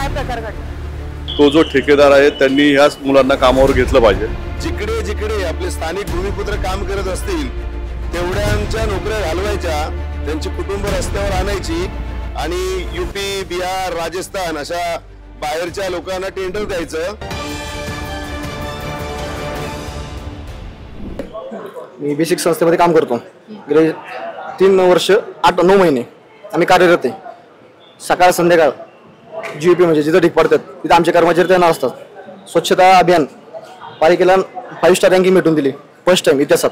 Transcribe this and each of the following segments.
काय प्रकार घडला? तो जो ठेकेदार आहे त्यांनी ह्याच मुलांना कामावर घेतलं पाहिजे। जिकडे जिकडे आपले स्थानिक भूमिपुत्र काम करत असतील तेवढ्यांच्या नोकऱ्या घालवायच्या, त्यांची कुटुंब रस्त्यावर आणायची आणि यूपी, बिहार, राजस्थान अशा बाहेरच्या लोकांना टेंडर द्यायचं। मी बेसिक संस्थेमध्ये काम करतो। गेले 3 वर्ष 8-9 महिने आम्ही कार्यरत आहे। सकाळ संध्याकाळ जीपी म्हणजे जिथं ढीक पडतात तिथं आमचे कर्मचारी तैनात असतात। स्वच्छता अभियान पालिकेला 5 स्टार रँकिंग भेटून दिली फर्स्ट टाइम इतिहासात।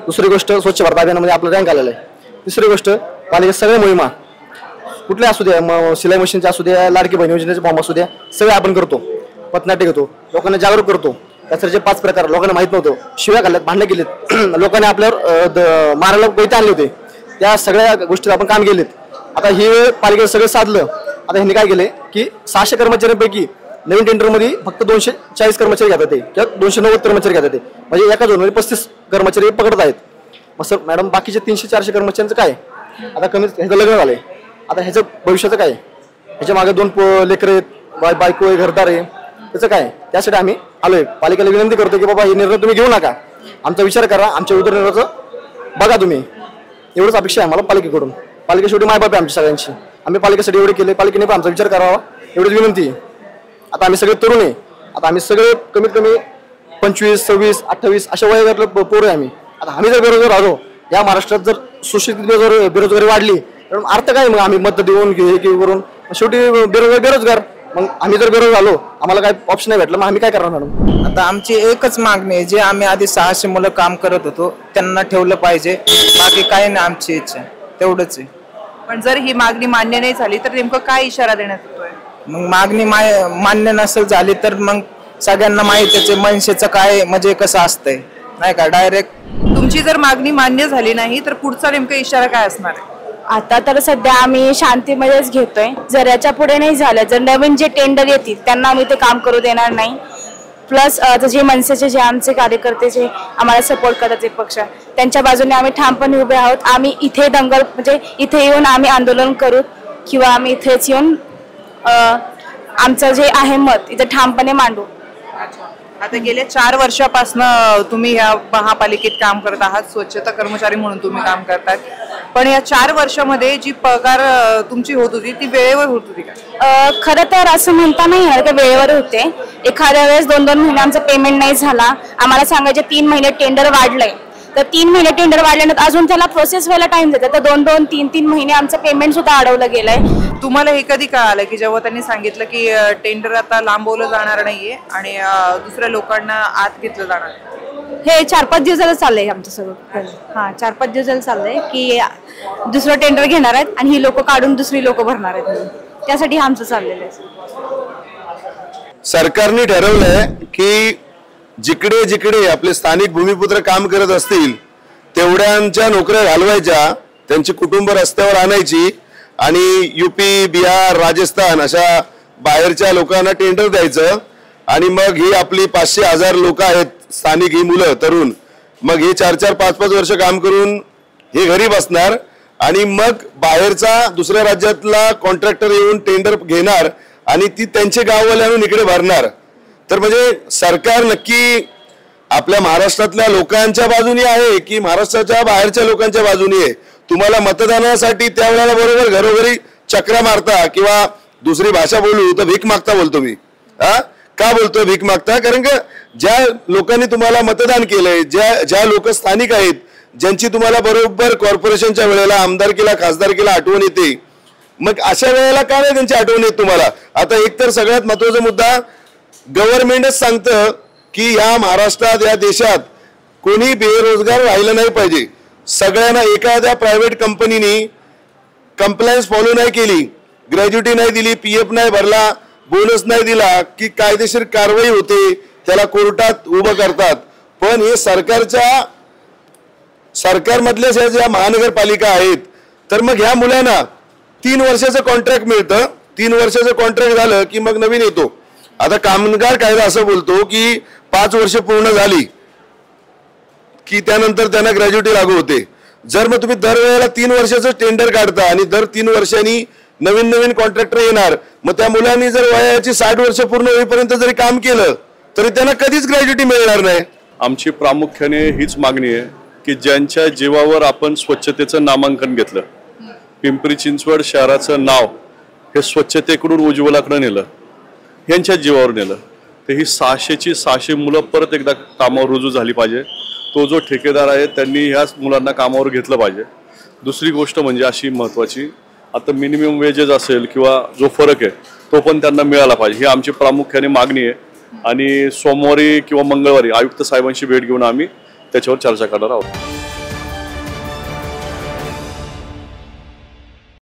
दुसरी गोष्ट स्वच्छ भारत अभियानामध्ये आपला रँक आलेला आहे। तिसरी गोष्ट पालिकेच्या सगळ्या मोहिमा कुठल्या असू द्या, सिलाई मशीनच्या असू द्या, लाडकी बहीण योजनेचे फॉर्म असू द्या, सगळे आपण करतो। पथनाट्य घेतो, लोकांना जागरूक करतो। त्याचे 5 प्रकार लोकांना माहित नव्हतं, शिव्या खाल्ल्यात, भांडणे केलेत, लोकांनी आपल्यावर मारायला पैसे आणले होते, त्या सगळ्या गोष्टीत आपण काम केलेत। आता ही वेळ पालिकेला सगळं साधलं। आता ह्यांनी काय केले की 600 कर्मचाऱ्यांपैकी नवीन टेंडरमध्ये फक्त 240 कर्मचारी घेतात किंवा 290 कर्मचारी घेतात, म्हणजे एका झोनमध्ये 35 कर्मचारी पकडत आहेत। मग सर मॅडम बाकीचे 300-400 कर्मचाऱ्यांचं काय? आता कमीत ह्याचं लग्न झालंय, आता ह्याचं भविष्याचं काय? ह्याच्या मागे 2 लेकरं आहेत, बायको आहे, घरदार आहे, त्याचं काय? त्यासाठी आम्ही आलोय। पालिकेला विनंती करतो की बाबा हे निर्णय तुम्ही घेऊ नका, आमचा विचार करा, आमच्या उदरनिर्वाहाचं बघा तुम्ही, एवढंच अपेक्षा आहे मला पालिकेकडून। पालिका शेवटी मायबाप आहे आमची सगळ्यांची, आम्ही पालिकेसाठी एवढे केले, पालिकेने पण आमचा विचार करावा एवढीच विनंती आहे। आता आम्ही सगळे तरुण आहे, आता आम्ही सगळे कमीत कमी 25, 26, 28 अशा वयोगटातले पोरं आहे आम्ही। आता आम्ही जर बेरोजगार आलो, या महाराष्ट्रात जर सुशिक्षित बेरोजगारी वाढली तर अर्थ काय? मग आम्ही मत देऊन करून शेवटी बेरोजगार, मग आम्ही जर बेरोजगार आलो, आम्हाला काय ऑप्शन नाही भेटलं, मग आम्ही काय करणार मॅडम? आता आमची एकच मागणी आहे, जे आम्ही आधी 600 मुलं काम करत होतो त्यांना ठेवलं पाहिजे, बाकी काही नाही आमची इच्छा, तेवढंच आहे। पण जर ही मागणी मान्य नाही झाली तर नेमकं काय इशारा देण्यात येतोय? मग मागणी मान्य नसेल झाली तर मग सगळ्यांना माहितीच आहे मनसेचं काय म्हणजे कसं असतंय, नाही का? डायरेक्ट तुमची जर मागणी मान्य झाली नाही तर पुढचा नेमका इशारा काय असणार आहे? आता तर सध्या आम्ही शांतीमध्येच घेतोय। जर याच्या पुढे नाही झालं, जर नवीन जे टेंडर येतील त्यांना आम्ही ते काम करू देणार नाही। प्लस जे मनसेचे जे आमचे कार्यकर्ते जे आम्हाला सपोर्ट करतात पक्ष, त्यांच्या बाजूने आम्ही ठामपणे उभे आहोत। आम्ही इथे दंगल म्हणजे इथे येऊन आम्ही आंदोलन करू किंवा आम्ही इथेच येऊन आमचं जे आहे मत इथे ठामपणे मांडू। आता गेल्या 4 वर्षापासून तुम्ही या महापालिकेत काम करत आहात, स्वच्छता कर्मचारी म्हणून तुम्ही काम करतात, पण या 4 वर्षामध्ये जी पगार तुमची होत होती ती वेळेवर होत होती का? खरं तर असं म्हणता नाही येणार की वेळेवर होते। एखाद्या वेळेस 2-2 महिने आमचा पेमेंट नाही झाला, आम्हाला सांगायचे 3 महिने टेंडर वाढलंय, तर 3 महिने टेंडर वाढल्यानंतर अजून त्याला प्रोसेस व्हायला टाइम देतात, तर 2-2, 3-3 महिने आमचं पेमेंट सुद्धा अडवलं गेलंय। तुम्हाला हे कधी कळालं की जेव्हा त्यांनी सांगितलं की टेंडर आता लांबवलं जाणार नाहीये आणि दुसऱ्या लोकांना आत घेतलं जाणार? हे 4-5 दिवस झालं चाललंय आमचं सगळं। हा 4-5 दिवस झालं चाललंय की दुसरं टेंडर घेणार आहेत आणि ही लोक काढून दुसरी लोक भरणार आहेत, त्यासाठी आमचं चाललेलं आहे। सरकारने ठरवलंय की जिकडे जिकडे आपले स्थानिक भूमिपुत्र काम करत असतील तेवढ्यांच्या नोकऱ्या घालवायच्या, त्यांची कुटुंब रस्त्यावर आणायची आणि यूपी, बिहार, राजस्थान अशा बाहेरच्या लोकांना टेंडर द्यायचं आणि मग ही आपली 500-1000 लोक आहेत स्थानिक, ही मुलं तरुण, मग हे 4-4, 5-5 वर्ष काम करून हे घरी बसणार आणि मग बाहेरचा दुसऱ्या राज्यातला कॉन्ट्रॅक्टर येऊन टेंडर घेणार आणि ती त्यांचे गाववाले आणून इकडे भरणार। तर म्हणजे सरकार नक्की आपल्या महाराष्ट्रातल्या लोकांच्या बाजूने आहे की महाराष्ट्राच्या बाहेरच्या लोकांच्या बाजूने आहे? तुम्हाला मतदानासाठी त्यावेळेला बरोबर घरोघरी चक्रा मारता किंवा दुसरी भाषा बोलू तर भीक मागता बोलतो मी। का बोलतोय भीक मागता? कारण का ज्या लोकांनी तुम्हाला मतदान केलंय, ज्या लोक स्थानिक आहेत, ज्यांची तुम्हाला बरोबर कॉर्पोरेशनच्या वेळेला, आमदारकीला, खासदारकीला आठवण येते, मग अशा वेळेला का नाही त्यांची आठवण येत तुम्हाला? आता एक तर सगळ्यात महत्वाचा मुद्दा, गव्हर्नमेंटच सांगतं की या महाराष्ट्रात, या देशात कोणी बेरोजगार राहिलं नाही पाहिजे। सगळ्यांना एखाद्या प्रायव्हेट कंपनीने कंप्लायन्स फॉलो नाही केली, ग्रॅज्युटी नाही दिली, PF नाही भरला, बोनस नाही दिला की कायदेशीर कारवाई होते, त्याला कोर्टात उभं करतात। पण हे सरकारमधल्या ज्या महानगरपालिका आहेत, तर मग ह्या मुलांना 3 वर्षाचं कॉन्ट्रॅक्ट मिळतं, 3 वर्षाचं कॉन्ट्रॅक्ट झालं की मग नवीन येतो। आता कामगार कायदा असं बोलतो की 5 वर्ष पूर्ण झाली की त्यानंतर त्यांना ग्रॅज्युटी लागू होते। जर मग तुम्ही दरवेळेला 3 वर्षाचं टेंडर काढता आणि दर 3 वर्षांनी नवीन नवीन कॉन्ट्रॅक्टर येणार, मग त्या मुलांनी जर वयाची 60 वर्ष पूर्ण होईपर्यंत जरी काम केलं तरी त्यांना कधीच ग्रॅज्युटी मिळणार नाही. आमची प्रामुख्याने हीच मागणी आहे की ज्यांच्या जीवावर आपण स्वच्छतेचं नामांकन घेतलं, पिंपरी चिंचवड शहराचं नाव हे स्वच्छतेकडून उज्ज्वलाकडे नेलं, यांच्या जीवावर नेलं, तर ही 600ची 600 मुलं परत एकदा कामावर रुजू झाली पाहिजे. तो जो ठेकेदार आहे त्यांनी ह्याच मुलांना कामावर घेतलं पाहिजे. दुसरी गोष्ट म्हणजे अशी महत्त्वाची, आता मिनिमम वेजेस असेल किंवा जो फरक आहे तो पण त्यांना मिळाला पाहिजे, ही आमची प्रामुख्याने मागणी आहे. आणि सोमवारी किंवा मंगळवारी आयुक्त साहेबांची भेट घेऊन आम्ही त्याच्यावर चर्चा करणार आहोत.